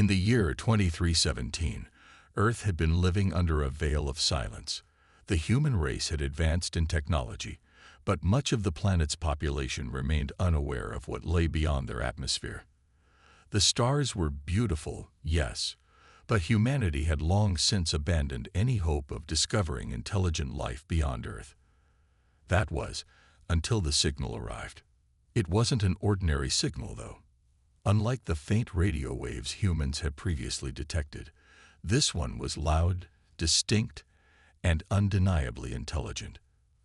In the year 2317, Earth had been living under a veil of silence. The human race had advanced in technology, but much of the planet's population remained unaware of what lay beyond their atmosphere. The stars were beautiful, yes, but humanity had long since abandoned any hope of discovering intelligent life beyond Earth. That was, until the signal arrived. It wasn't an ordinary signal, though. Unlike the faint radio waves humans had previously detected, this one was loud, distinct, and undeniably intelligent.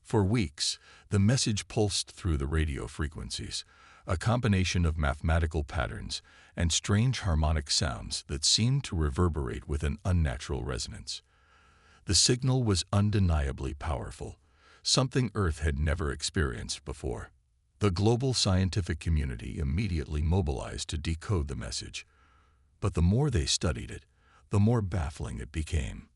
For weeks, the message pulsed through the radio frequencies, a combination of mathematical patterns and strange harmonic sounds that seemed to reverberate with an unnatural resonance. The signal was undeniably powerful, something Earth had never experienced before. The global scientific community immediately mobilized to decode the message. But the more they studied it, the more baffling it became.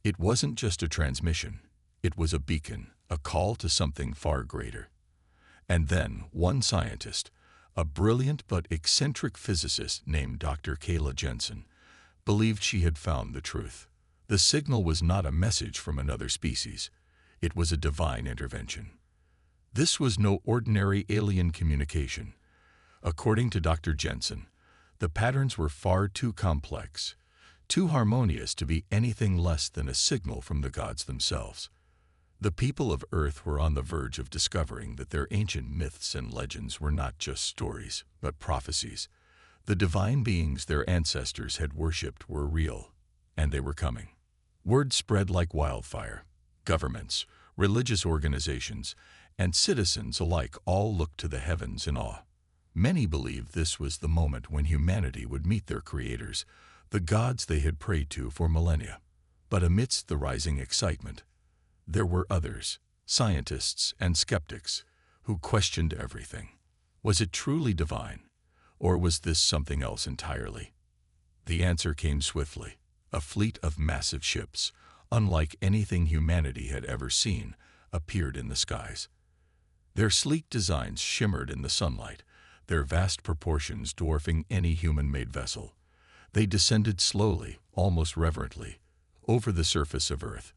It wasn't just a transmission. It was a beacon, a call to something far greater. And then one scientist, a brilliant but eccentric physicist named Dr. Kayla Jensen, believed she had found the truth. The signal was not a message from another species. It was a divine intervention. This was no ordinary alien communication. According to Dr. Jensen, the patterns were far too complex, too harmonious to be anything less than a signal from the gods themselves. The people of Earth were on the verge of discovering that their ancient myths and legends were not just stories, but prophecies. The divine beings their ancestors had worshipped were real, and they were coming. Word spread like wildfire. Governments, religious organizations, and citizens alike all looked to the heavens in awe. Many believed this was the moment when humanity would meet their creators, the gods they had prayed to for millennia. But amidst the rising excitement, there were others, scientists and skeptics, who questioned everything. Was it truly divine, or was this something else entirely? The answer came swiftly. A fleet of massive ships, unlike anything humanity had ever seen, appeared in the skies. Their sleek designs shimmered in the sunlight, their vast proportions dwarfing any human-made vessel. They descended slowly, almost reverently, over the surface of Earth.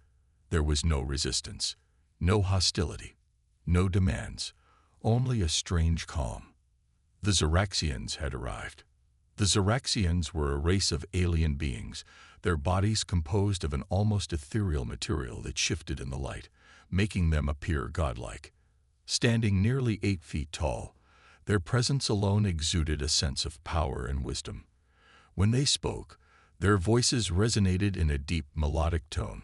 There was no resistance, no hostility, no demands, only a strange calm. The Zeraxians had arrived. The Zeraxians were a race of alien beings, their bodies composed of an almost ethereal material that shifted in the light, making them appear godlike. Standing nearly 8 feet tall, their presence alone exuded a sense of power and wisdom. When they spoke, their voices resonated in a deep melodic tone,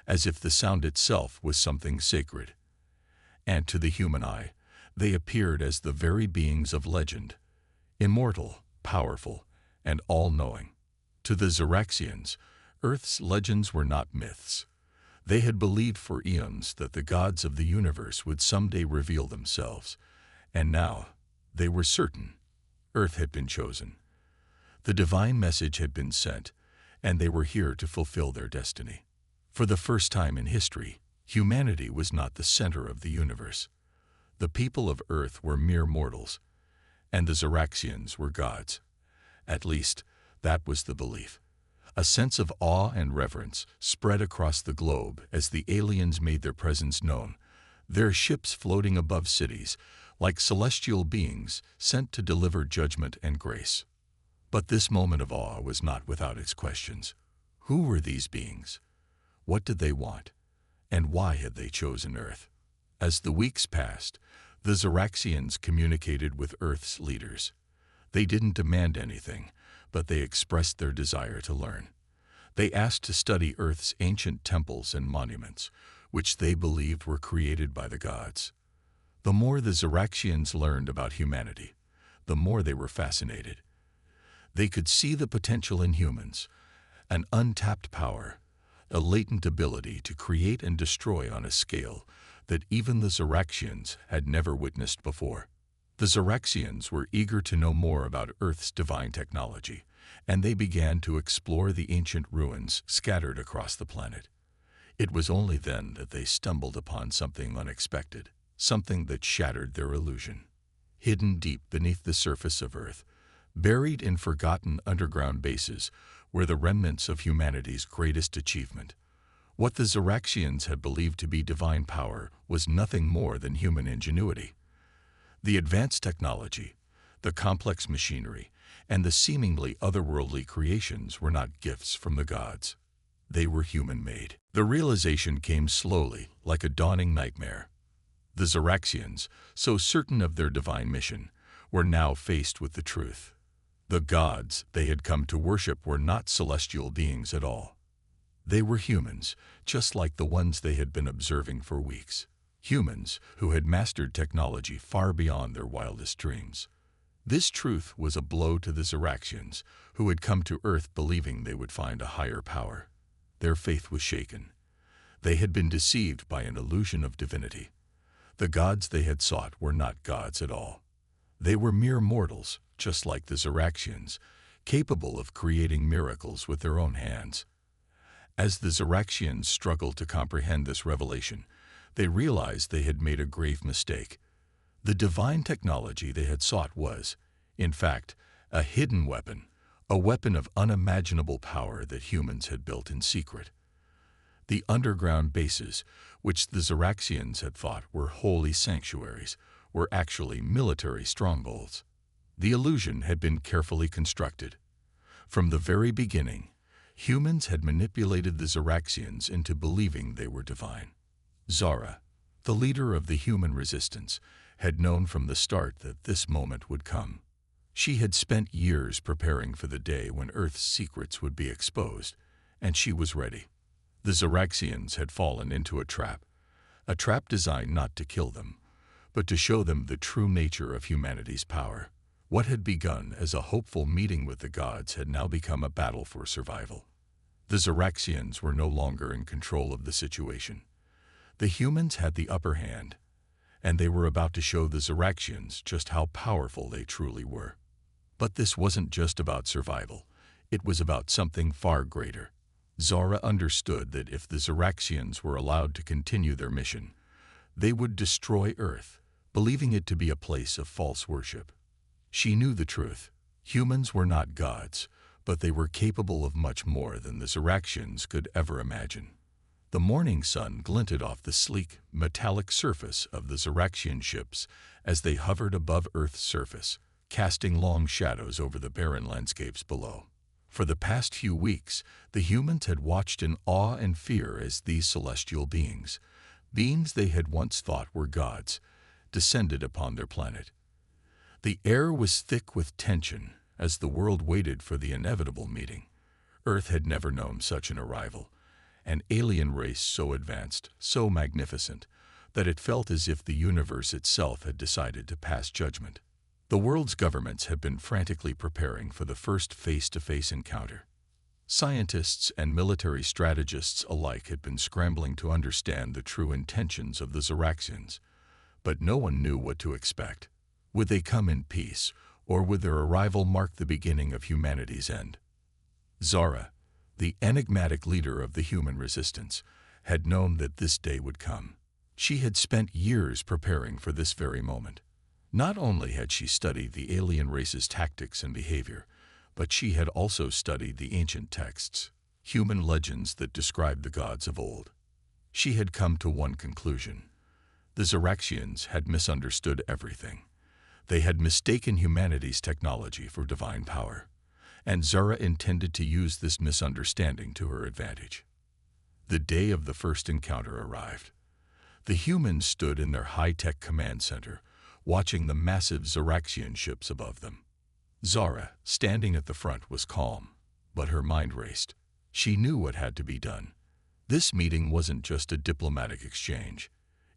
as if the sound itself was something sacred. And to the human eye, they appeared as the very beings of legend, immortal, powerful, and all-knowing. To the Zeraxians, Earth's legends were not myths. They had believed for eons that the gods of the universe would someday reveal themselves, and now they were certain Earth had been chosen. The divine message had been sent, and they were here to fulfill their destiny. For the first time in history, humanity was not the center of the universe. The people of Earth were mere mortals, and the Zeraxians were gods. At least, that was the belief. A sense of awe and reverence spread across the globe as the aliens made their presence known, their ships floating above cities, like celestial beings sent to deliver judgment and grace. But this moment of awe was not without its questions. Who were these beings? What did they want? And why had they chosen Earth? As the weeks passed, the Zeraxians communicated with Earth's leaders. They didn't demand anything, but they expressed their desire to learn. They asked to study Earth's ancient temples and monuments, which they believed were created by the gods. The more the Zeraxians learned about humanity, the more they were fascinated. They could see the potential in humans, an untapped power, a latent ability to create and destroy on a scale that even the Zeraxians had never witnessed before. The Zeraxians were eager to know more about Earth's divine technology, and they began to explore the ancient ruins scattered across the planet. It was only then that they stumbled upon something unexpected, something that shattered their illusion. Hidden deep beneath the surface of Earth, Buried in forgotten underground bases were the remnants of humanity's greatest achievement. What the Ziraxians had believed to be divine power was nothing more than human ingenuity. The advanced technology, the complex machinery, and the seemingly otherworldly creations were not gifts from the gods. They were human-made. The realization came slowly, like a dawning nightmare. The Ziraxians, so certain of their divine mission, were now faced with the truth. The gods they had come to worship were not celestial beings at all. They were humans, just like the ones they had been observing for weeks. Humans who had mastered technology far beyond their wildest dreams. This truth was a blow to the Ziraxians, who had come to Earth believing they would find a higher power. Their faith was shaken. They had been deceived by an illusion of divinity. The gods they had sought were not gods at all. They were mere mortals, just like the Ziraxians, capable of creating miracles with their own hands. As the Ziraxians struggled to comprehend this revelation, they realized they had made a grave mistake. The divine technology they had sought was, in fact, a hidden weapon, a weapon of unimaginable power that humans had built in secret. The underground bases, which the Ziraxians had thought were holy sanctuaries, were actually military strongholds. The illusion had been carefully constructed. From the very beginning, humans had manipulated the Ziraxians into believing they were divine. Zara, the leader of the human resistance, had known from the start that this moment would come. She had spent years preparing for the day when Earth's secrets would be exposed, and she was ready. The Ziraxians had fallen into a trap designed not to kill them, but to show them the true nature of humanity's power. What had begun as a hopeful meeting with the gods had now become a battle for survival. The Ziraxians were no longer in control of the situation. The humans had the upper hand, and they were about to show the Ziraxians just how powerful they truly were. But this wasn't just about survival. It was about something far greater. Zara understood that if the Ziraxians were allowed to continue their mission, they would destroy Earth, believing it to be a place of false worship. She knew the truth. Humans were not gods, but they were capable of much more than the Ziraxians could ever imagine. The morning sun glinted off the sleek, metallic surface of the Ziraxian ships as they hovered above Earth's surface, casting long shadows over the barren landscapes below. For the past few weeks, the humans had watched in awe and fear as these celestial beings they had once thought were gods, descended upon their planet. The air was thick with tension as the world waited for the inevitable meeting. Earth had never known such an arrival, an alien race so advanced, so magnificent, that it felt as if the universe itself had decided to pass judgment. The world's governments had been frantically preparing for the first face-to-face encounter. Scientists and military strategists alike had been scrambling to understand the true intentions of the Ziraxians, but no one knew what to expect. Would they come in peace, or would their arrival mark the beginning of humanity's end? Zara, the enigmatic leader of the human resistance, had known that this day would come. She had spent years preparing for this very moment. Not only had she studied the alien race's tactics and behavior, but she had also studied the ancient texts, human legends that described the gods of old. She had come to one conclusion. The Ziraxians had misunderstood everything. They had mistaken humanity's technology for divine power, and Zara intended to use this misunderstanding to her advantage. The day of the first encounter arrived. The humans stood in their high-tech command center, watching the massive Ziraxian ships above them. Zara, standing at the front, was calm, but her mind raced. She knew what had to be done. This meeting wasn't just a diplomatic exchange.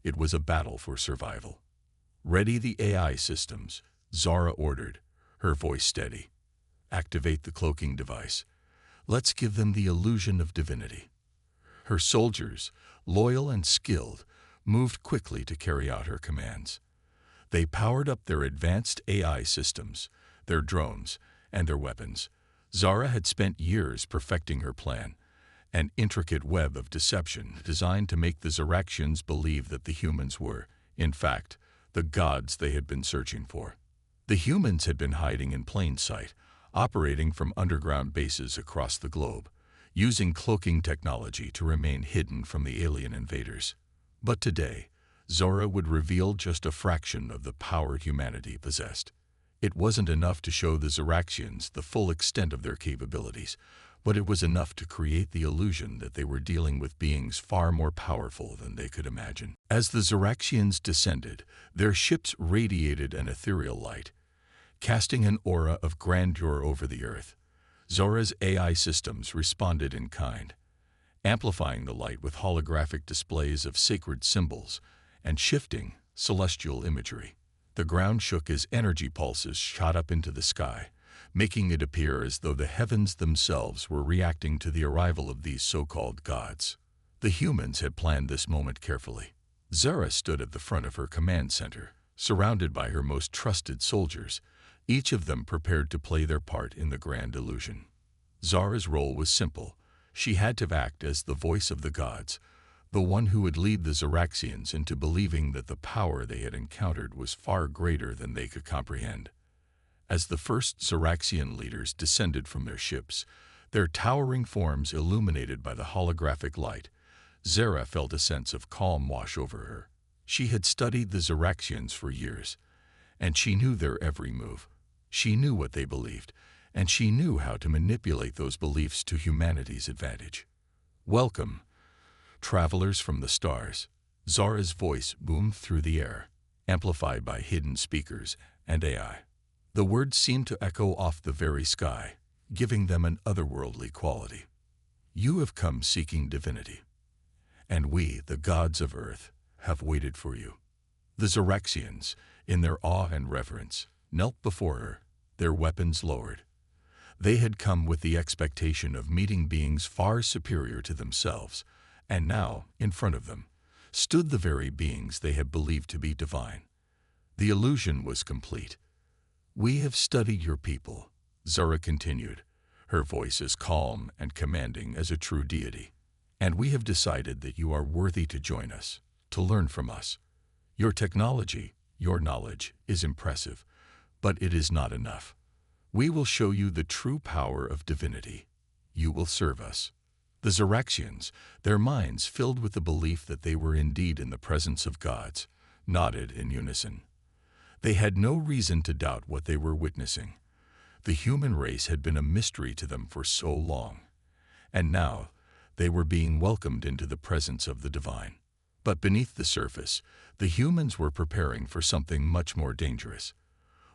It was a battle for survival. "Ready the AI systems," Zara ordered, her voice steady. "Activate the cloaking device. Let's give them the illusion of divinity." Her soldiers, loyal and skilled, moved quickly to carry out her commands. They powered up their advanced AI systems, their drones, and their weapons. Zara had spent years perfecting her plan, an intricate web of deception designed to make the Ziraxians believe that the humans were, in fact, the gods they had been searching for. The humans had been hiding in plain sight, operating from underground bases across the globe, using cloaking technology to remain hidden from the alien invaders. But today, Zora would reveal just a fraction of the power humanity possessed. It wasn't enough to show the Zoraxians the full extent of their capabilities, but it was enough to create the illusion that they were dealing with beings far more powerful than they could imagine. As the Zoraxians descended, their ships radiated an ethereal light, casting an aura of grandeur over the earth. Zora's AI systems responded in kind, amplifying the light with holographic displays of sacred symbols and shifting celestial imagery. The ground shook as energy pulses shot up into the sky, making it appear as though the heavens themselves were reacting to the arrival of these so-called gods. The humans had planned this moment carefully. Zora stood at the front of her command center, surrounded by her most trusted soldiers, each of them prepared to play their part in the grand illusion. Zora's role was simple. She had to act as the voice of the gods, the one who would lead the Zoraxians into believing that the power they had encountered was far greater than they could comprehend. As the first Zoraxian leaders descended from their ships, their towering forms illuminated by the holographic light, Zora felt a sense of calm wash over her. She had studied the Zoraxians for years, and she knew their every move. She knew what they believed, and she knew how to manipulate those beliefs to humanity's advantage. "Welcome, travelers from the stars." Zora's voice boomed through the air, amplified by hidden speakers and AI. The words seemed to echo off the very sky, giving them an otherworldly quality. "You have come seeking divinity, and we, the gods of Earth, have waited for you." The Zoraxians, in their awe and reverence, knelt before her, their weapons lowered. They had come with the expectation of meeting beings far superior to themselves, and now, in front of them, stood the very beings they had believed to be divine. The illusion was complete. "We have studied your people," Zora continued, her voice as calm and commanding as a true deity. "And we have decided that you are worthy to join us, to learn from us. Your technology, your knowledge, is impressive, but it is not enough. We will show you the true power of divinity. You will serve us." The Zoraxians, their minds filled with the belief that they were indeed in the presence of gods, nodded in unison. They had no reason to doubt what they were witnessing. The human race had been a mystery to them for so long, and now they were being welcomed into the presence of the divine. But beneath the surface, the humans were preparing for something much more dangerous.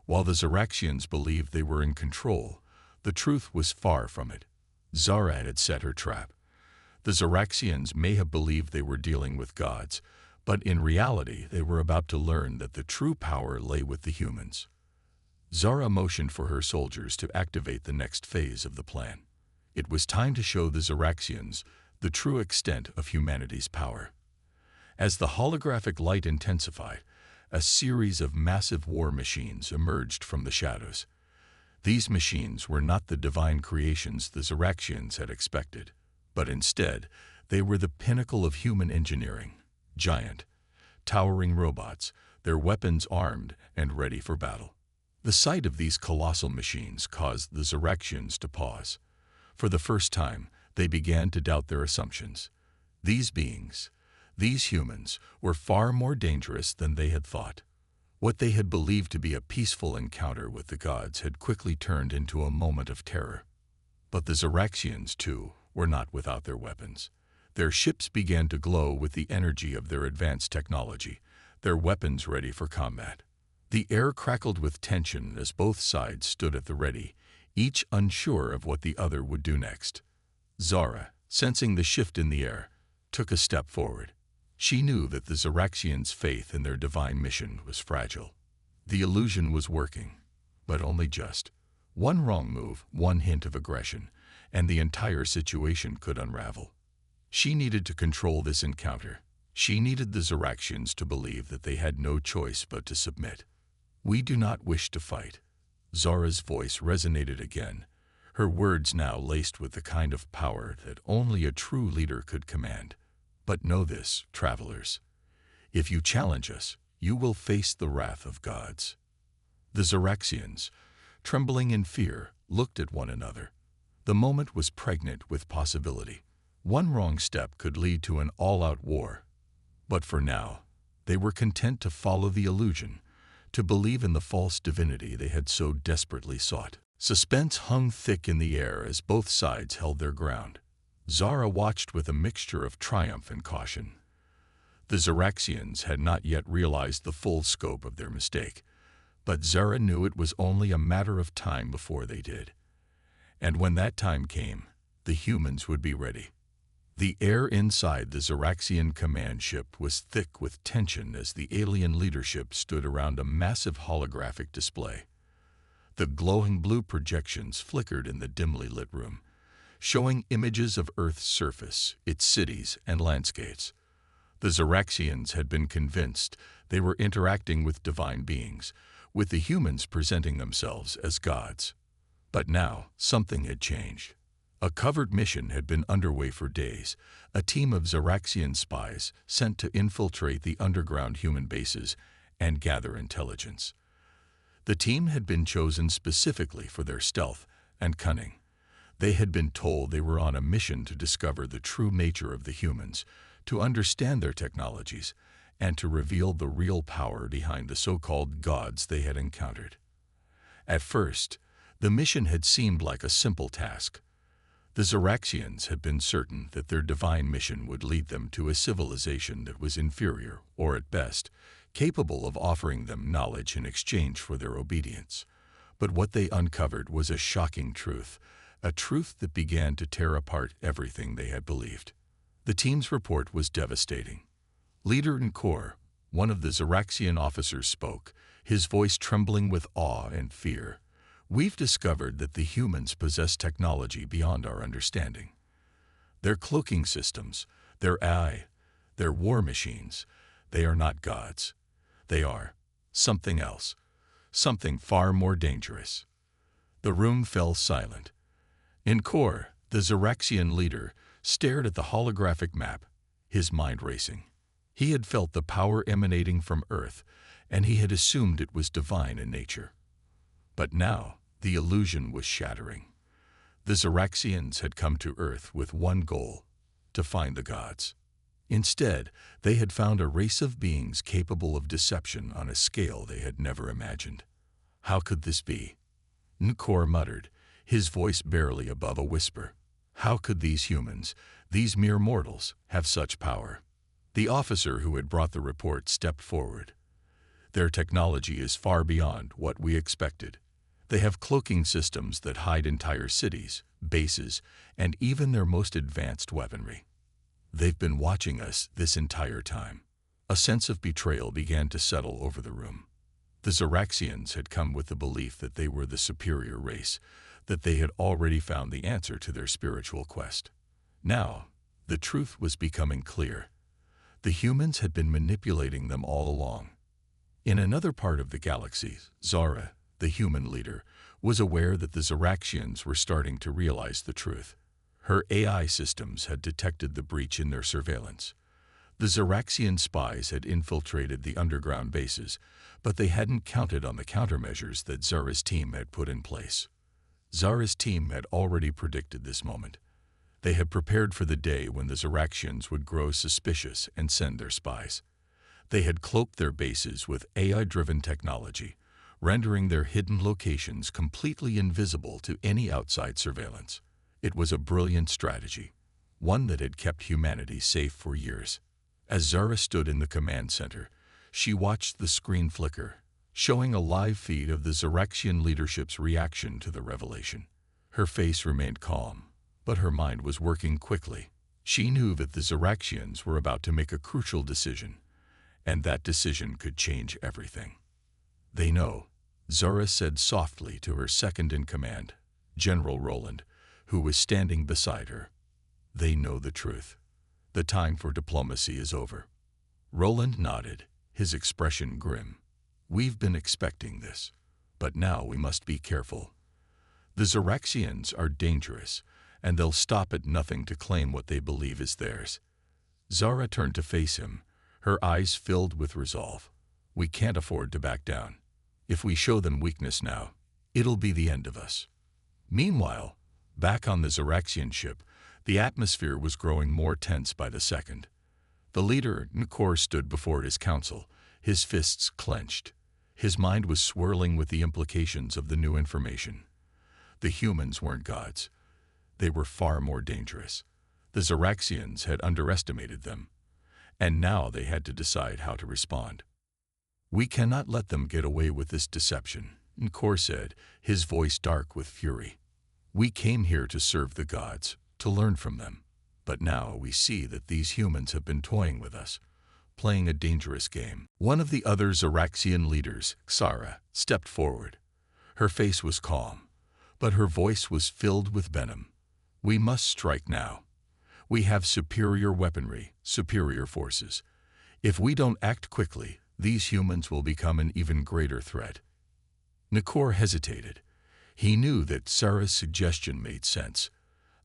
While the Zoraxians believed they were in control, the truth was far from it. Zora had set her trap. The Zoraxians may have believed they were dealing with gods, but in reality they were about to learn that the true power lay with the humans. Zora motioned for her soldiers to activate the next phase of the plan. It was time to show the Zoraxians the true extent of humanity's power. As the holographic light intensified, a series of massive war machines emerged from the shadows. These machines were not the divine creations the Zoraxians had expected, but instead they were the pinnacle of human engineering. Giant, towering robots, their weapons armed and ready for battle. The sight of these colossal machines caused the Zoraxians to pause. For the first time, they began to doubt their assumptions. These beings, these humans, were far more dangerous than they had thought. What they had believed to be a peaceful encounter with the gods had quickly turned into a moment of terror. But the Zoraxians, too, were not without their weapons. Their ships began to glow with the energy of their advanced technology, their weapons ready for combat. The air crackled with tension as both sides stood at the ready, each unsure of what the other would do next. Zora, sensing the shift in the air, took a step forward. She knew that the Zoraxians' faith in their divine mission was fragile. The illusion was working, but only just. One wrong move, one hint of aggression, and the entire situation could unravel. She needed to control this encounter. She needed the Zoraxians to believe that they had no choice but to submit. "We do not wish to fight." Zora's voice resonated again, her words now laced with the kind of power that only a true leader could command. "But know this, travelers. If you challenge us, you will face the wrath of gods." The Xeraxians, trembling in fear, looked at one another. The moment was pregnant with possibility. One wrong step could lead to an all-out war. But for now, they were content to follow the illusion, to believe in the false divinity they had so desperately sought. Suspense hung thick in the air as both sides held their ground. Zara watched with a mixture of triumph and caution. The Xeraxians had not yet realized the full scope of their mistake, but Zara knew it was only a matter of time before they did. And when that time came, the humans would be ready. The air inside the Xeraxian command ship was thick with tension as the alien leadership stood around a massive holographic display. The glowing blue projections flickered in the dimly lit room, showing images of Earth's surface, its cities, and landscapes. The Xeraxians had been convinced they were interacting with divine beings, with the humans presenting themselves as gods. But now, something had changed. A covert mission had been underway for days, a team of Xeraxian spies sent to infiltrate the underground human bases and gather intelligence. The team had been chosen specifically for their stealth and cunning. They had been told they were on a mission to discover the true nature of the humans, to understand their technologies, and to reveal the real power behind the so-called gods they had encountered. At first, the mission had seemed like a simple task. The Xeraxians had been certain that their divine mission would lead them to a civilization that was inferior, or at best, capable of offering them knowledge in exchange for their obedience. But what they uncovered was a shocking truth, a truth that began to tear apart everything they had believed. The team's report was devastating. Leader in Core, one of the Xeraxian officers, spoke, his voice trembling with awe and fear. "We've discovered that the humans possess technology beyond our understanding. Their cloaking systems, their AI, their war machines, they are not gods. They are something else, something far more dangerous." The room fell silent. In Core, the Xeraxian leader stared at the holographic map, his mind racing. He had felt the power emanating from Earth, and he had assumed it was divine in nature. But now, the illusion was shattering. The Xeraxians had come to Earth with one goal: to find the gods. Instead, they had found a race of beings capable of deception on a scale they had never imagined. How could this be? Nkor muttered, his voice barely above a whisper. How could these humans, these mere mortals, have such power? The officer who had brought the report stepped forward. "Their technology is far beyond what we expected. They have cloaking systems that hide entire cities, bases, and even their most advanced weaponry. They've been watching us this entire time." A sense of betrayal began to settle over the room. The Xeraxians had come with the belief that they were the superior race, that they had already found the answer to their spiritual quest. Now, the truth was becoming clear. The humans had been manipulating them all along. In another part of the galaxy, Zara, the human leader, was aware that the Xeraxians were starting to realize the truth. Her AI systems had detected the breach in their surveillance. The Xeraxian spies had infiltrated the underground bases, but they hadn't counted on the countermeasures that Zara's team had put in place. Zara's team had already predicted this moment. They had prepared for the day when the Xeraxians would grow suspicious and send their spies. They had cloaked their bases with AI-driven technology, rendering their hidden locations completely invisible to any outside surveillance. It was a brilliant strategy, one that had kept humanity safe for years. As Zara stood in the command center, she watched the screen flicker, showing a live feed of the Xeraxian leadership's reaction to the revelation. Her face remained calm, but her mind was working quickly. She knew that the Xeraxians were about to make a crucial decision, and that decision could change everything. "They know," Zara said softly to her second-in-command, General Roland, who was standing beside her. "They know the truth. The time for diplomacy is over." Roland nodded, his expression grim. "We've been expecting this, but now we must be careful. The Xeraxians are dangerous, and they'll stop at nothing to claim what they believe is theirs." Zara turned to face him, her eyes filled with resolve. "We can't afford to back down. If we show them weakness now, it'll be the end of us. Meanwhile, back on the Zeraxian ship, the atmosphere was growing more tense by the second. The leader, Nakor, stood before his council, his fists clenched. His mind was swirling with the implications of the new information. The humans weren't gods. They were far more dangerous. The Zeraxians had underestimated them, and now they had to decide how to respond. "We cannot let them get away with this deception," Nakor said, his voice dark with fury. "We came here to serve the gods, to learn from them. But now we see that these humans have been toying with us, playing a dangerous game." One of the other Zeraxian leaders, Xara, stepped forward. Her face was calm, but her voice was filled with venom. "We must strike now. We have superior weaponry, superior forces. If we don't act quickly, these humans will become an even greater threat." Nakor hesitated. He knew that Xara's suggestion made sense.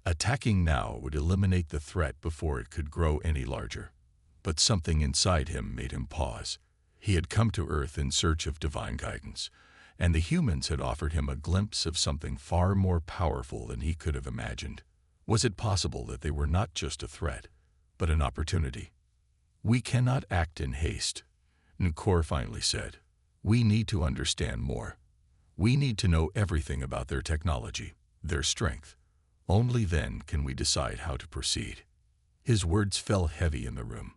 Attacking now would eliminate the threat before it could grow any larger. But something inside him made him pause. He had come to Earth in search of divine guidance, and the humans had offered him a glimpse of something far more powerful than he could have imagined. Was it possible that they were not just a threat, but an opportunity? "We cannot act in haste," Nakor finally said. "We need to understand more. We need to know everything about their technology, their strength. Only then can we decide how to proceed." His words fell heavy in the room.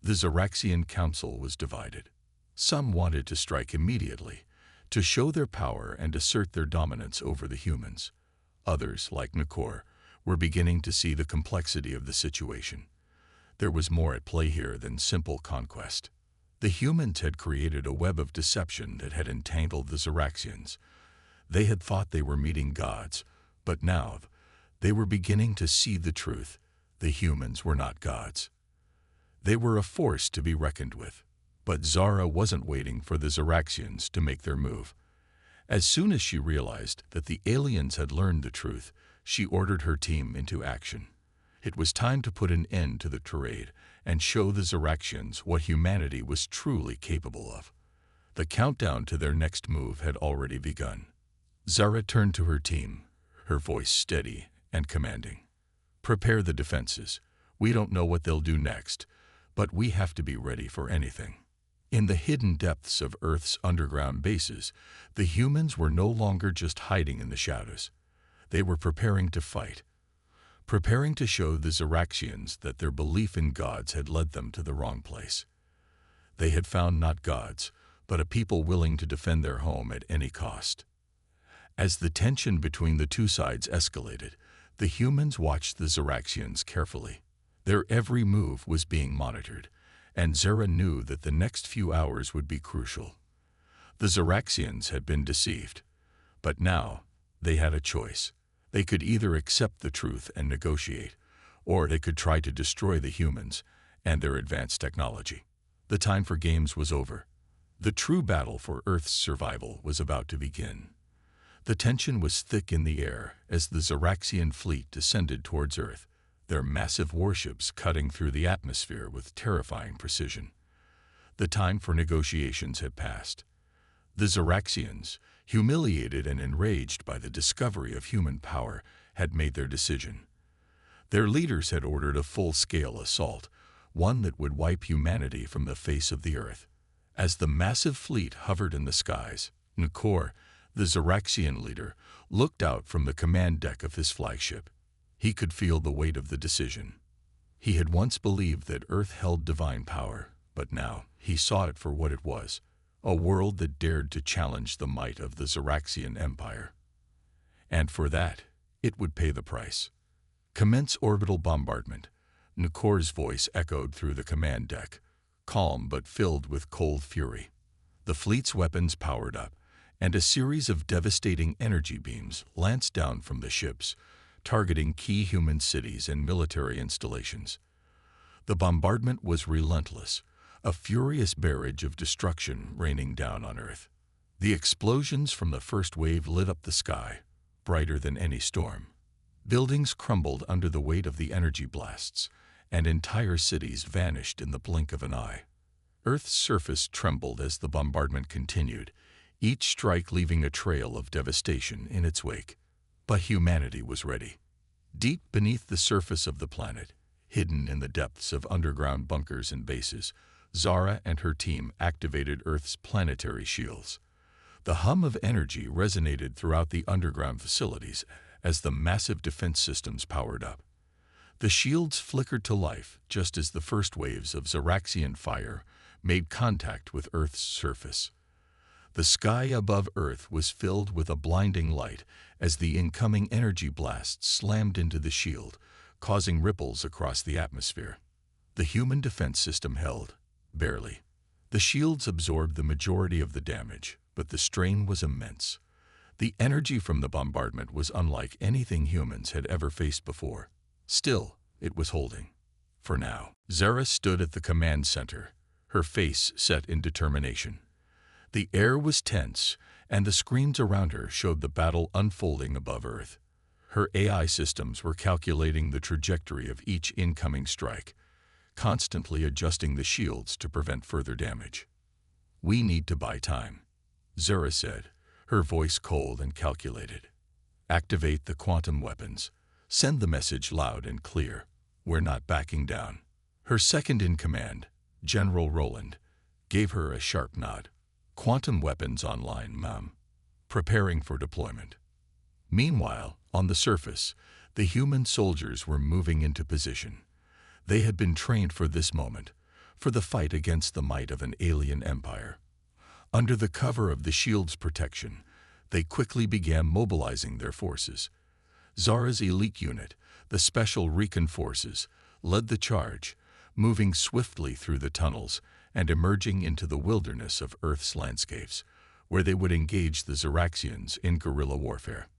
The Zeraxian council was divided. Some wanted to strike immediately, to show their power and assert their dominance over the humans. Others, like Nakor, were beginning to see the complexity of the situation. There was more at play here than simple conquest. The humans had created a web of deception that had entangled the Zeraxians. They had thought they were meeting gods, but now they were beginning to see the truth. The humans were not gods. They were a force to be reckoned with. But Xara wasn't waiting for the Zeraxians to make their move. As soon as she realized that the aliens had learned the truth, she ordered her team into action. It was time to put an end to the charade and show the Zeraxians what humanity was truly capable of. The countdown to their next move had already begun. Xara turned to her team, her voice steady and commanding. "Prepare the defenses. We don't know what they'll do next, but we have to be ready for anything." In the hidden depths of Earth's underground bases, the humans were no longer just hiding in the shadows. They were preparing to fight, preparing to show the Zeraxians that their belief in gods had led them to the wrong place. They had found not gods, but a people willing to defend their home at any cost. As the tension between the two sides escalated, the humans watched the Zeraxians carefully. Their every move was being monitored, and Xara knew that the next few hours would be crucial. The Zeraxians had been deceived, but now they had a choice. They could either accept the truth and negotiate, or they could try to destroy the humans and their advanced technology. The time for games was over. The true battle for Earth's survival was about to begin. The tension was thick in the air as the Zeraxian fleet descended towards Earth, their massive warships cutting through the atmosphere with terrifying precision. The time for negotiations had passed. The Zeraxians, humiliated and enraged by the discovery of human power, had made their decision. Their leaders had ordered a full-scale assault, one that would wipe humanity from the face of the Earth. As the massive fleet hovered in the skies, Nakor, the Zeraxian leader, looked out from the command deck of his flagship. He could feel the weight of the decision. He had once believed that Earth held divine power, but now he saw it for what it was, a world that dared to challenge the might of the Zeraxian Empire. And for that, it would pay the price. "Commence orbital bombardment," Nakor's voice echoed through the command deck, calm but filled with cold fury. The fleet's weapons powered up, and a series of devastating energy beams lanced down from the ships, targeting key human cities and military installations. The bombardment was relentless, a furious barrage of destruction raining down on Earth. The explosions from the first wave lit up the sky, brighter than any storm. Buildings crumbled under the weight of the energy blasts, and entire cities vanished in the blink of an eye. Earth's surface trembled as the bombardment continued, each strike leaving a trail of devastation in its wake. But humanity was ready. Deep beneath the surface of the planet, hidden in the depths of underground bunkers and bases, Zara and her team activated Earth's planetary shields. The hum of energy resonated throughout the underground facilities as the massive defense systems powered up. The shields flickered to life just as the first waves of Zaraxian fire made contact with Earth's surface. The sky above Earth was filled with a blinding light as the incoming energy blasts slammed into the shield, causing ripples across the atmosphere. The human defense system held, barely. The shields absorbed the majority of the damage, but the strain was immense. The energy from the bombardment was unlike anything humans had ever faced before. Still, it was holding. For now, Zara stood at the command center, her face set in determination. The air was tense, and the screens around her showed the battle unfolding above Earth. Her AI systems were calculating the trajectory of each incoming strike, constantly adjusting the shields to prevent further damage. "We need to buy time," Zara said, her voice cold and calculated. "Activate the quantum weapons. Send the message loud and clear. We're not backing down." Her second-in-command, General Roland, gave her a sharp nod. "Quantum weapons online, ma'am. Preparing for deployment." Meanwhile, on the surface, the human soldiers were moving into position. They had been trained for this moment, for the fight against the might of an alien empire. Under the cover of the shield's protection, they quickly began mobilizing their forces. Zara's elite unit, the Special Recon Forces, led the charge, moving swiftly through the tunnels and emerging into the wilderness of Earth's landscapes, where they would engage the Zaraxians in guerrilla warfare.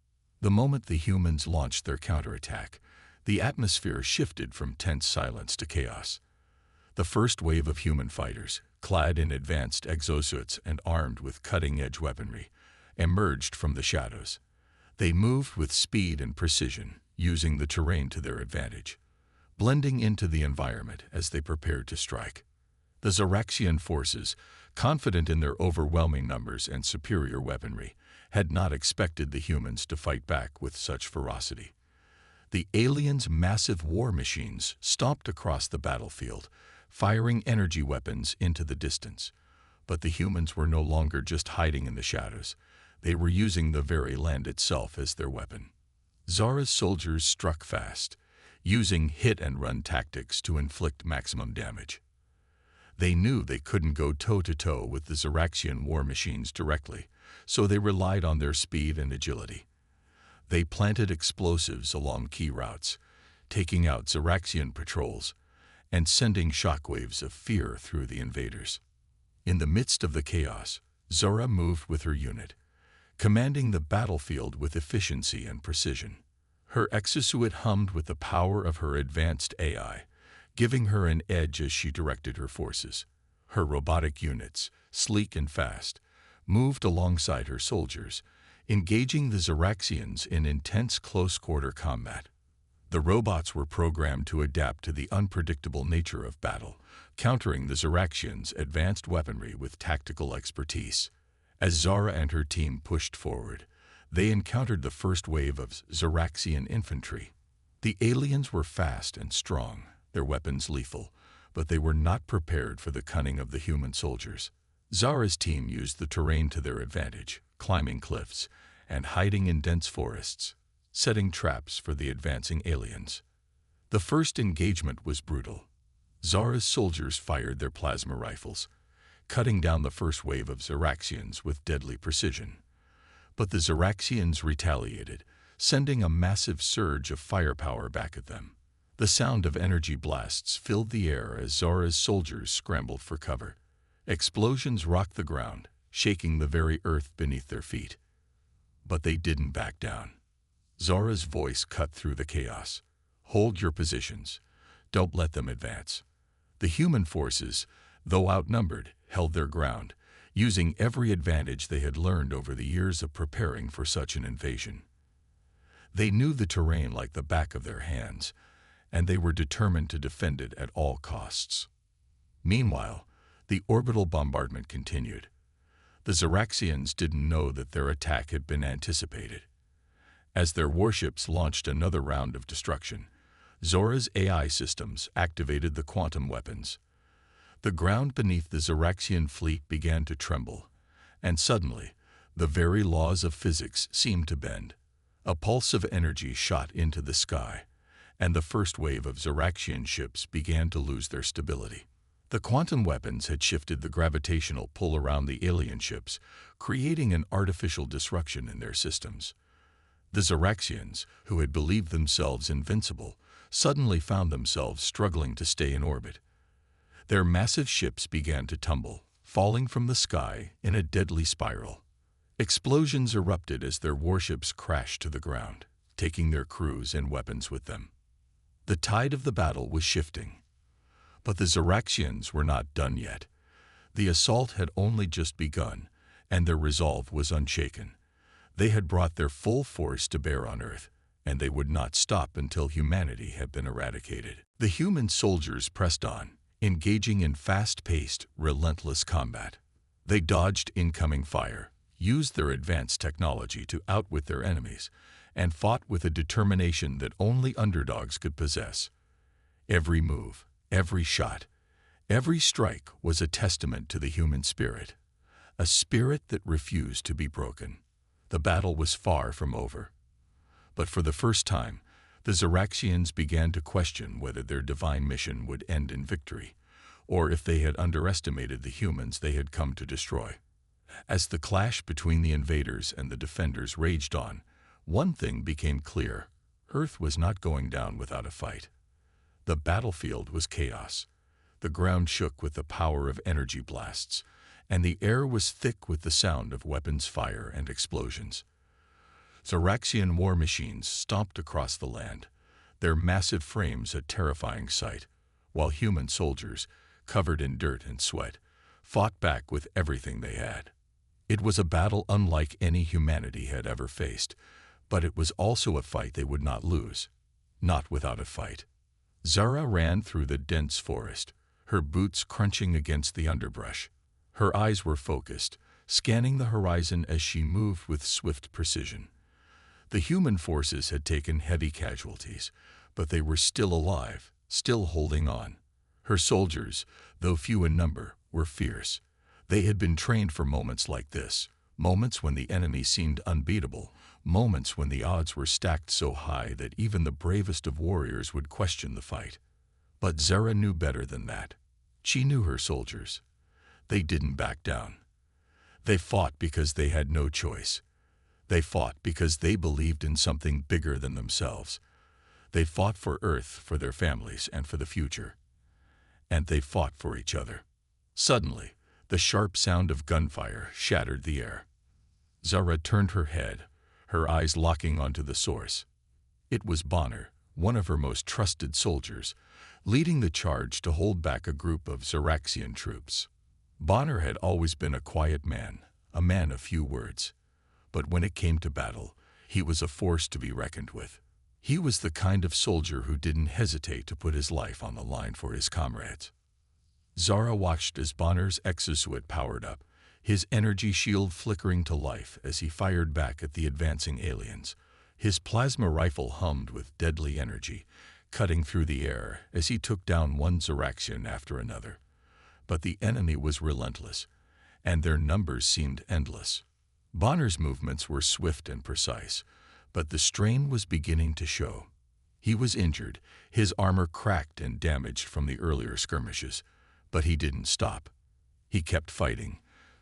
The moment the humans launched their counterattack, the atmosphere shifted from tense silence to chaos. The first wave of human fighters, clad in advanced exosuits and armed with cutting-edge weaponry, emerged from the shadows. They moved with speed and precision, using the terrain to their advantage, blending into the environment as they prepared to strike. The Zaraxian forces, confident in their overwhelming numbers and superior weaponry, had not expected the humans to fight back with such ferocity. The aliens' massive war machines stomped across the battlefield, firing energy weapons into the distance. But the humans were no longer just hiding in the shadows. They were using the very land itself as their weapon. Zara's soldiers struck fast, using hit-and-run tactics to inflict maximum damage. They knew they couldn't go toe-to-toe with the Zaraxian war machines directly, so they relied on their speed and agility. They planted explosives along key routes, taking out Zaraxian patrols and sending shockwaves of fear through the invaders. In the midst of the chaos, Zara moved with her unit, commanding the battlefield with efficiency and precision. Her exosuit hummed with the power of her advanced AI, giving her an edge as she directed her forces. Her robotic units, sleek and fast, moved alongside her soldiers, engaging the Zaraxians in intense close-quarter combat. The robots were programmed to adapt to the unpredictable nature of battle, countering the Zaraxians' advanced weaponry with tactical expertise. As Zara and her team pushed forward, they encountered the first wave of Zaraxian infantry. The aliens were fast and strong, their weapons lethal, but they were not prepared for the cunning of the human soldiers. Zara's team used the terrain to their advantage, climbing cliffs and hiding in dense forests, setting traps for the advancing aliens. The first engagement was brutal. Zara's soldiers fired their plasma rifles, cutting down the first wave of Zaraxians with deadly precision. But the Zaraxians retaliated, sending a massive surge of firepower back at them. The sound of energy blasts filled the air as Zara's soldiers scrambled for cover. Explosions rocked the ground, shaking the very earth beneath their feet. But they didn't back down. Zara's voice cut through the chaos. "Hold your positions. Don't let them advance." The human forces, though outnumbered, held their ground, using every advantage they had learned over the years of preparing for such an invasion. They knew the terrain like the back of their hands, and they were determined to defend it at all costs. Meanwhile, the orbital bombardment continued. The Zeraxians didn't know that their attack had been anticipated. As their warships launched another round of destruction, Zora's AI systems activated the quantum weapons. The ground beneath the Zeraxian fleet began to tremble, and suddenly, the very laws of physics seemed to bend. A pulse of energy shot into the sky, and the first wave of Zeraxian ships began to lose their stability. The quantum weapons had shifted the gravitational pull around the alien ships, creating an artificial disruption in their systems. The Zeraxians, who had believed themselves invincible, suddenly found themselves struggling to stay in orbit. Their massive ships began to tumble, falling from the sky in a deadly spiral. Explosions erupted as their warships crashed to the ground, taking their crews and weapons with them. The tide of the battle was shifting. But the Zeraxians were not done yet. The assault had only just begun, and their resolve was unshaken. They had brought their full force to bear on Earth, and they would not stop until humanity had been eradicated. The human soldiers pressed on, engaging in fast-paced, relentless combat. They dodged incoming fire, used their advanced technology to outwit their enemies, and fought with a determination that only underdogs could possess. Every move, every shot, every strike was a testament to the human spirit, a spirit that refused to be broken. The battle was far from over. But for the first time, the Zeraxians began to question whether their divine mission would end in victory, or if they had underestimated the humans they had come to destroy. As the clash between the invaders and the defenders raged on, one thing became clear: Earth was not going down without a fight. The battlefield was chaos. The ground shook with the power of energy blasts, and the air was thick with the sound of weapons fire and explosions. Zeraxian war machines stomped across the land, their massive frames a terrifying sight, while human soldiers, covered in dirt and sweat, fought back with everything they had. It was a battle unlike any humanity had ever faced, but it was also a fight they would not lose. Not without a fight. Zara ran through the dense forest, her boots crunching against the underbrush. Her eyes were focused, scanning the horizon as she moved with swift precision. The human forces had taken heavy casualties, but they were still alive, still holding on. Her soldiers, though few in number, were fierce. They had been trained for moments like this, moments when the enemy seemed unbeatable, moments when the odds were stacked so high that even the bravest of warriors would question the fight. But Zara knew better than that. She knew her soldiers. They didn't back down. They fought because they had no choice. They fought because they believed in something bigger than themselves. They fought for Earth, for their families, and for the future. And they fought for each other. Suddenly, the sharp sound of gunfire shattered the air. Zara turned her head, her eyes locking onto the source. It was Bonner, one of her most trusted soldiers, leading the charge to hold back a group of Zeraxian troops. Bonner had always been a quiet man, a man of few words. But when it came to battle, he was a force to be reckoned with. He was the kind of soldier who didn't hesitate to put his life on the line for his comrades. Zara watched as Bonner's exosuit powered up, his energy shield flickering to life as he fired back at the advancing aliens. His plasma rifle hummed with deadly energy, cutting through the air as he took down one Zeraxian after another. But the enemy was relentless, and their numbers seemed endless. Bonner's movements were swift and precise, but the strain was beginning to show. He was injured, his armor cracked and damaged from the earlier skirmishes, but he didn't stop. He kept fighting,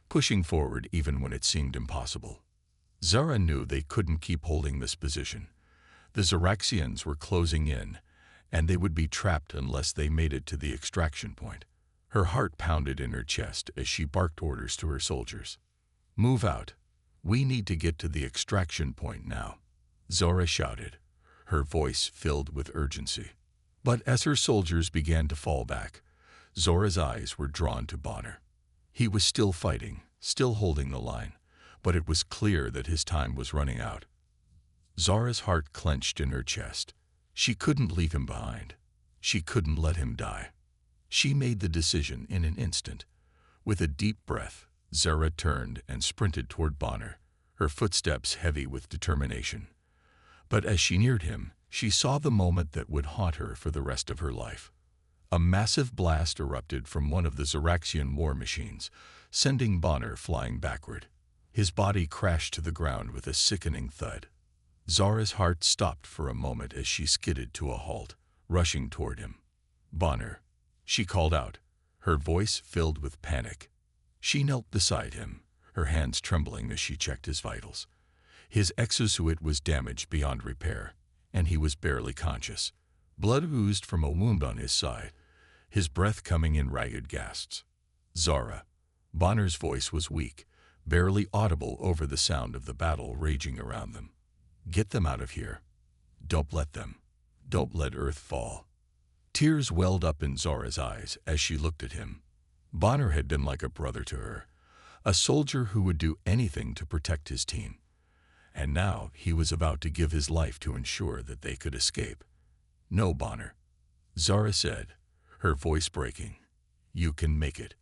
pushing forward even when it seemed impossible. Zara knew they couldn't keep holding this position. The Zeraxians were closing in, and they would be trapped unless they made it to the extraction point. Her heart pounded in her chest as she barked orders to her soldiers. "Move out. We need to get to the extraction point now," Zora shouted, her voice filled with urgency. But as her soldiers began to fall back, Zora's eyes were drawn to Bonner. He was still fighting, still holding the line, but it was clear that his time was running out. Zora's heart clenched in her chest. She couldn't leave him behind. She couldn't let him die. She made the decision in an instant. With a deep breath, Zara turned and sprinted toward Bonner, her footsteps heavy with determination. But as she neared him, she saw the moment that would haunt her for the rest of her life. A massive blast erupted from one of the Xeraxian war machines, sending Bonner flying backward. His body crashed to the ground with a sickening thud. Zara's heart stopped for a moment as she skidded to a halt, rushing toward him. "Bonner," she called out, her voice filled with panic. She knelt beside him, her hands trembling as she checked his vitals. His exosuit was damaged beyond repair, and he was barely conscious. Blood oozed from a wound on his side, his breath coming in ragged gasps. "Zara." Bonner's voice was weak, barely audible over the sound of the battle raging around them. "Get them out of here. Don't let them. Don't let Earth fall." Tears welled up in Zara's eyes as she looked at him. Bonner had been like a brother to her, a soldier who would do anything to protect his team. And now he was about to give his life to ensure that they could escape. "No, Bonner," Zara said, her voice breaking. "You can make it.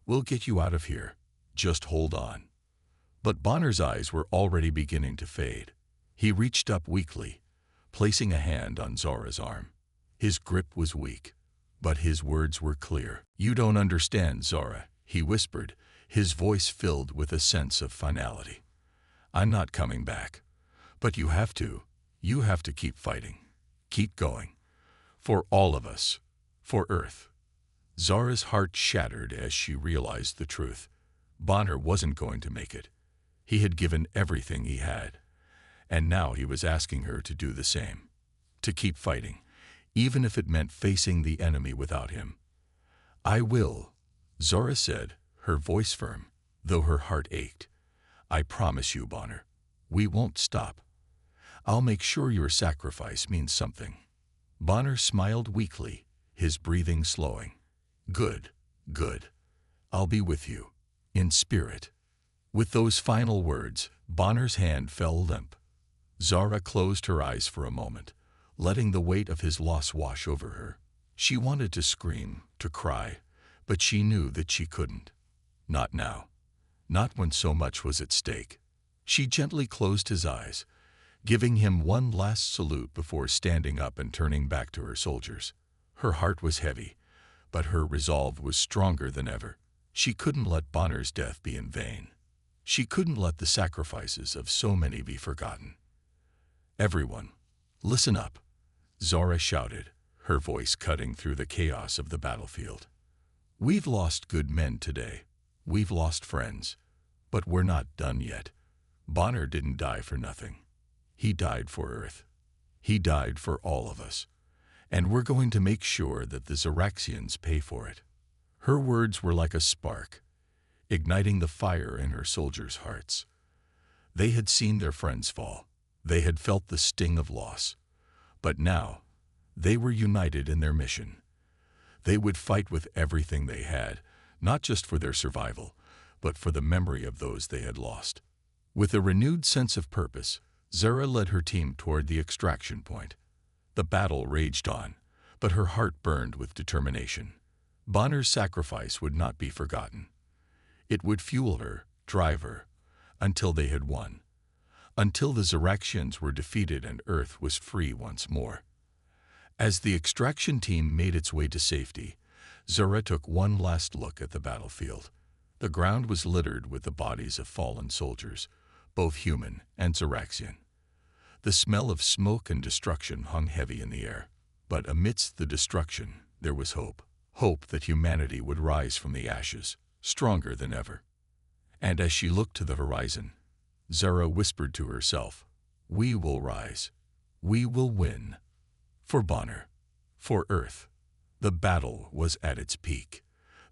We'll get you out of here. Just hold on." But Bonner's eyes were already beginning to fade. He reached up weakly, placing a hand on Zara's arm. His grip was weak, but his words were clear. "You don't understand, Zara," he whispered, his voice filled with a sense of finality. "I'm not coming back. But you have to. You have to keep fighting. Keep going. For all of us. For Earth." Zara's heart shattered as she realized the truth. Bonner wasn't going to make it. He had given everything he had, and now he was asking her to do the same. To keep fighting, even if it meant facing the enemy without him. "I will," Zara said, her voice firm, though her heart ached. "I promise you, Bonner. We won't stop. I'll make sure your sacrifice means something." Bonner smiled weakly, his breathing slowing. "Good, good. I'll be with you. In spirit." With those final words, Bonner's hand fell limp. Zara closed her eyes for a moment, letting the weight of his loss wash over her. She wanted to scream, to cry, but she knew that she couldn't. Not now. Not when so much was at stake. She gently closed his eyes, giving him one last salute before standing up and turning back to her soldiers. Her heart was heavy, but her resolve was stronger than ever. She couldn't let Bonner's death be in vain. She couldn't let the sacrifices of so many be forgotten. "Everyone, listen up," Zara shouted, her voice cutting through the chaos of the battlefield. "We've lost good men today. We've lost friends. But we're not done yet. Bonner didn't die for nothing. He died for Earth. He died for all of us. And we're going to make sure that the Xeraxians pay for it." Her words were like a spark, igniting the fire in her soldiers' hearts. They had seen their friends fall. They had felt the sting of loss. But now, they were united in their mission. They would fight with everything they had, not just for their survival, but for the memory of those they had lost. With a renewed sense of purpose, Zara led her team toward the extraction point. The battle raged on, but her heart burned with determination. Bonner's sacrifice would not be forgotten. It would fuel her, drive her, until they had won. Until the Xeraxians were defeated and Earth was free once more. As the extraction team made its way to safety, Zara took one last look at the battlefield. The ground was littered with the bodies of fallen soldiers, both human and Xeraxian. The smell of smoke and destruction hung heavy in the air. But amidst the destruction, there was hope. Hope that humanity would rise from the ashes, stronger than ever. And as she looked to the horizon, Zara whispered to herself, "We will rise. We will win. For Bonner. For Earth." The battle was at its peak.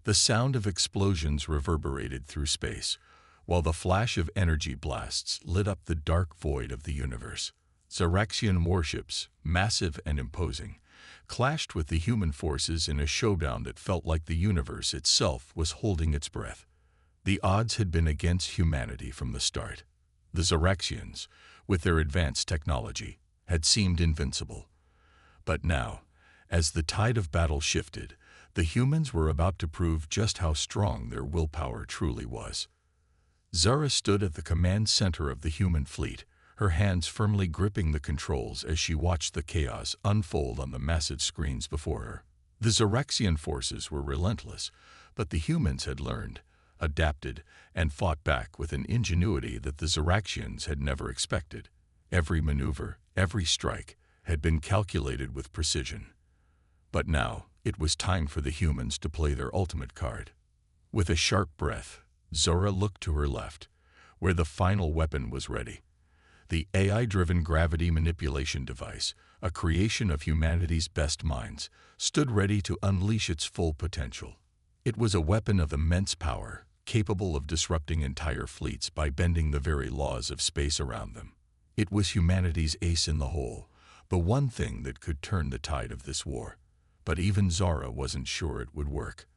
The sound of explosions reverberated through space, while the flash of energy blasts lit up the dark void of the universe. Xeraxian warships, massive and imposing, clashed with the human forces in a showdown that felt like the universe itself was holding its breath. The odds had been against humanity from the start. The Xeraxians, with their advanced technology, had seemed invincible. But now, as the tide of battle shifted, the humans were about to prove just how strong their willpower truly was. Zara stood at the command center of the human fleet, her hands firmly gripping the controls as she watched the chaos unfold on the massive screens before her. The Zoraxian forces were relentless, but the humans had learned, adapted, and fought back with an ingenuity that the Zoraxians had never expected. Every maneuver, every strike, had been calculated with precision. But now, it was time for the humans to play their ultimate card. With a sharp breath, Zora looked to her left, where the final weapon was ready. The AI-driven gravity manipulation device, a creation of humanity's best minds, stood ready to unleash its full potential. It was a weapon of immense power, capable of disrupting entire fleets by bending the very laws of space around them. It was humanity's ace in the hole, the one thing that could turn the tide of this war. But even Zara wasn't sure it would work.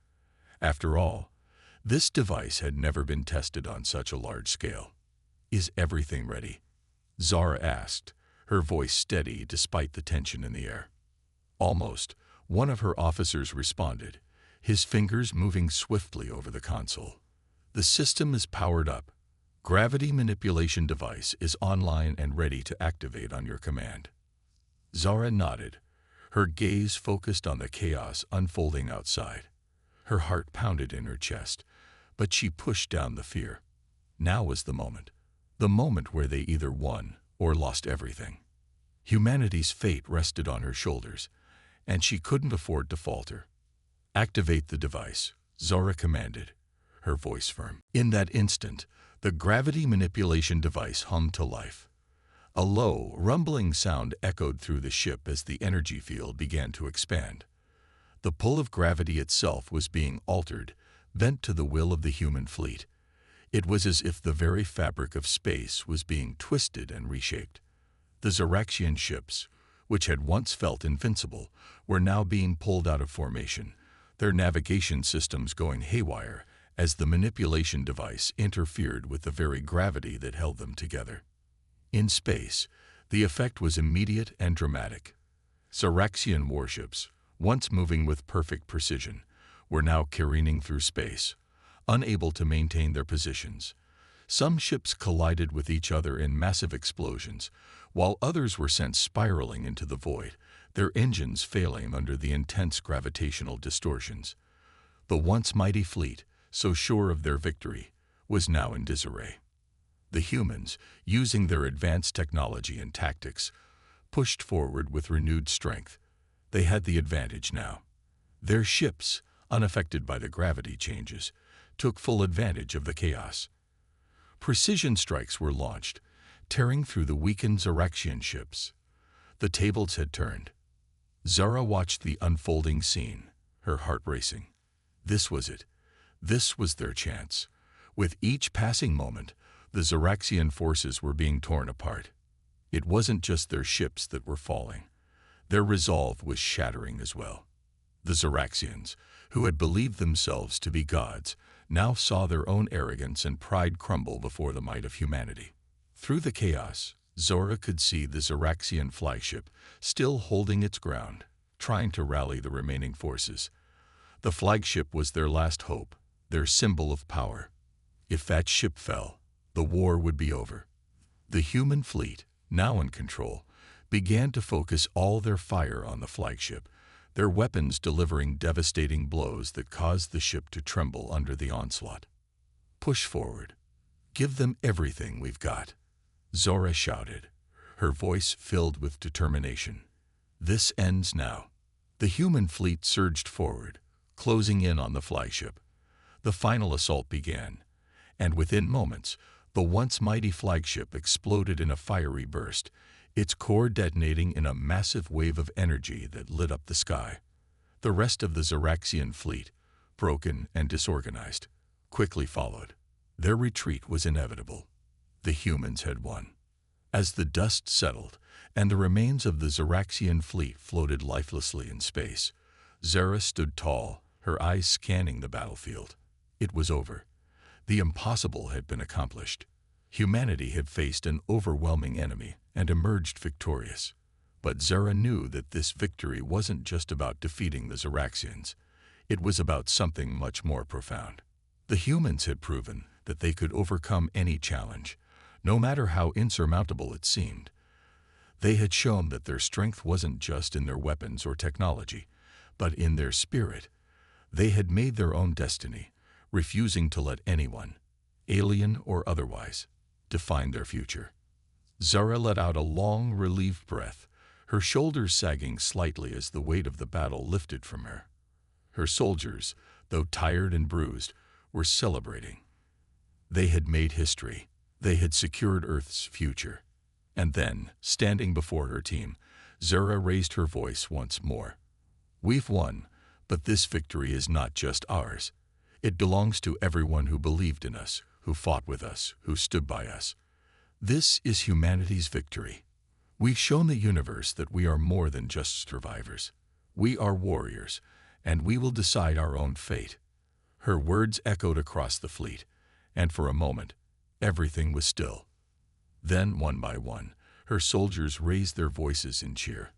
After all, this device had never been tested on such a large scale. "Is everything ready?" Zara asked, her voice steady despite the tension in the air. "Almost," one of her officers responded, his fingers moving swiftly over the console. "The system is powered up. Gravity manipulation device is online and ready to activate on your command." Zara nodded, her gaze focused on the chaos unfolding outside. Her heart pounded in her chest, but she pushed down the fear. Now was the moment where they either won or lost everything. Humanity's fate rested on her shoulders, and she couldn't afford to falter. "Activate the device," Zora commanded, her voice firm. In that instant, the gravity manipulation device hummed to life. A low, rumbling sound echoed through the ship as the energy field began to expand. The pull of gravity itself was being altered, bent to the will of the human fleet. It was as if the very fabric of space was being twisted and reshaped. The Zoraxian ships, which had once felt invincible, were now being pulled out of formation, their navigation systems going haywire as the manipulation device interfered with the very gravity that held them together. In space, the effect was immediate and dramatic. Zoraxian warships, once moving with perfect precision, were now careening through space, unable to maintain their positions. Some ships collided with each other in massive explosions, while others were sent spiraling into the void, their engines failing under the intense gravitational distortions. The once mighty fleet, so sure of their victory, was now in disarray. The humans, using their advanced technology and tactics, pushed forward with renewed strength. They had the advantage now. Their ships, unaffected by the gravity changes, took full advantage of the chaos. Precision strikes were launched, tearing through the weakened Zoraxian ships. The tables had turned. Zara watched the unfolding scene, her heart racing. This was it. This was their chance. With each passing moment, the Zoraxian forces were being torn apart. It wasn't just their ships that were falling. Their resolve was shattering as well. The Zoraxians, who had believed themselves to be gods, now saw their own arrogance and pride crumble before the might of humanity. Through the chaos, Zora could see the Zoraxian flagship still holding its ground, trying to rally the remaining forces. The flagship was their last hope, their symbol of power. If that ship fell, the war would be over. The human fleet, now in control, began to focus all their fire on the flagship, their weapons delivering devastating blows that caused the ship to tremble under the onslaught. "Push forward. Give them everything we've got," Zora shouted, her voice filled with determination. "This ends now." The human fleet surged forward, closing in on the flagship. The final assault began, and within moments, the once mighty flagship exploded in a fiery burst, its core detonating in a massive wave of energy that lit up the sky. The rest of the Zoraxian fleet, broken and disorganized, quickly followed. Their retreat was inevitable. The humans had won. As the dust settled and the remains of the Zoraxian fleet floated lifelessly in space, Zara stood tall, her eyes scanning the battlefield. It was over. The impossible had been accomplished. Humanity had faced an overwhelming enemy and emerged victorious. But Zara knew that this victory wasn't just about defeating the Zoraxians. It was about something much more profound. The humans had proven that they could overcome any challenge, no matter how insurmountable it seemed. They had shown that their strength wasn't just in their weapons or technology, but in their spirit. They had made their own destiny, refusing to let anyone, alien or otherwise, define their future. Zara let out a long, relieved breath, her shoulders sagging slightly as the weight of the battle lifted from her. Her soldiers, though tired and bruised, were celebrating. They had made history. They had secured Earth's future. And then, standing before her team, Zara raised her voice once more. "We've won, but this victory is not just ours. It belongs to everyone who believed in us, who fought with us, who stood by us. This is humanity's victory. We've shown the universe that we are more than just survivors. We are warriors, and we will decide our own fate." Her words echoed across the fleet, and for a moment, everything was still. Then, one by one, her soldiers raised their voices in cheer.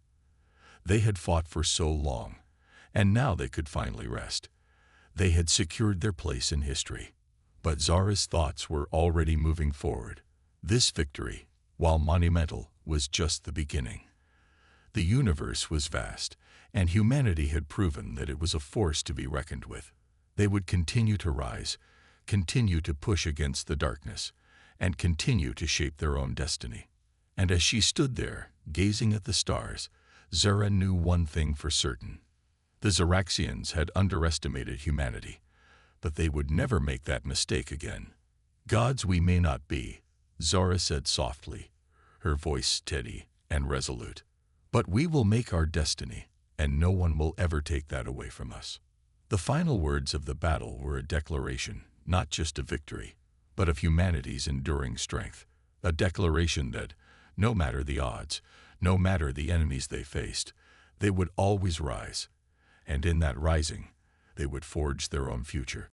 They had fought for so long, and now they could finally rest. They had secured their place in history. But Zara's thoughts were already moving forward. This victory, while monumental, was just the beginning. The universe was vast, and humanity had proven that it was a force to be reckoned with. They would continue to rise, continue to push against the darkness, and continue to shape their own destiny. And as she stood there, gazing at the stars, Zara knew one thing for certain. The Zaraxians had underestimated humanity, but they would never make that mistake again. "Gods we may not be," Zara said softly, her voice steady and resolute. "But we will make our destiny, and no one will ever take that away from us." The final words of the battle were a declaration, not just of victory, but of humanity's enduring strength. A declaration that, no matter the odds, no matter the enemies they faced, they would always rise. And in that rising, they would forge their own future.